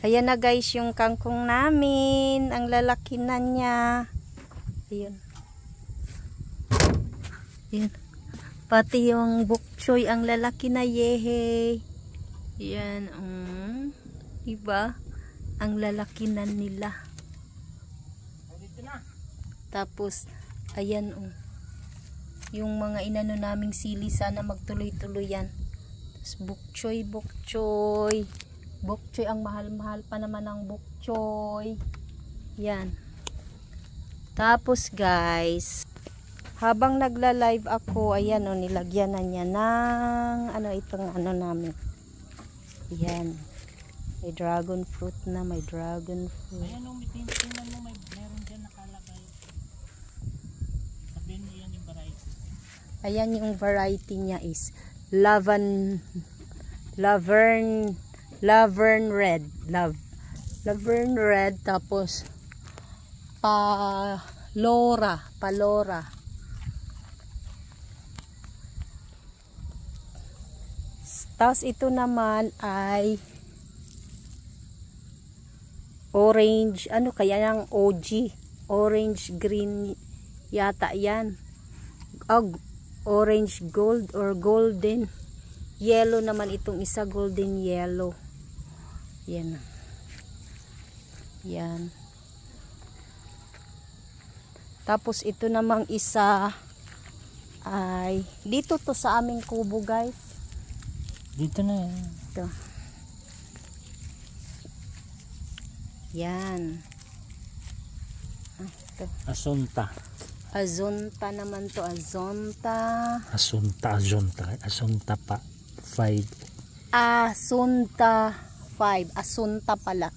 Ayan na guys yung kangkong namin. Ang lalaki na niya. Ayun. Ayun. Pati yung bok choy ang lalaki na, yehe. Yan. Diba? Ang lalaki na nila. Tapos, ayan yung mga inano naming sili, sana magtuloy-tuloy yan. Tapos bok choy, bok choy. Bok choy, ang mahal-mahal pa naman ng bok choy. Yan. Tapos guys, habang nagla-live ako, ayan nilagyan na niya ng itong namin. Yan. May dragon fruit na, may dragon fruit. Ayan tingnan mo, meron dyan nakalagay. Sabihin mo yan yung variety. Ayan yung variety niya is Laverne red. Laverne red, tapos palora. Tapos ito naman ay orange, kaya ng OG, orange green yata yan. Orange gold or golden yellow naman itong isa, golden yellow. Yan. Yan. Tapos ito namang isa ay dito to sa aming kubo guys. Dito na yan. Ito. Yan. Ito. Asunta. Azonta naman to, azonta. Asunta pa. 5. Asunta 5. Asunta pala.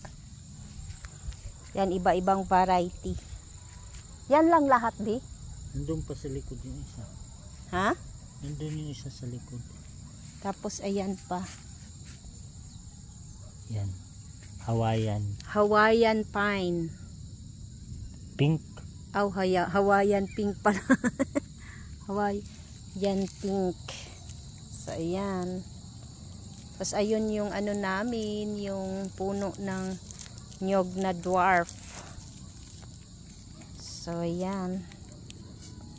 Yan, iba-ibang variety. Yan lang lahat, di? Nandun pa sa likod yung isa. Ha? Nandun yung isa sa likod. Tapos ayan pa. Yan. Hawaiian pine. Pink. Hawaiian pink pala. Hawaiian pink. So ayan. Tapos ayun yung namin, yung puno ng nyog na dwarf. So ayan.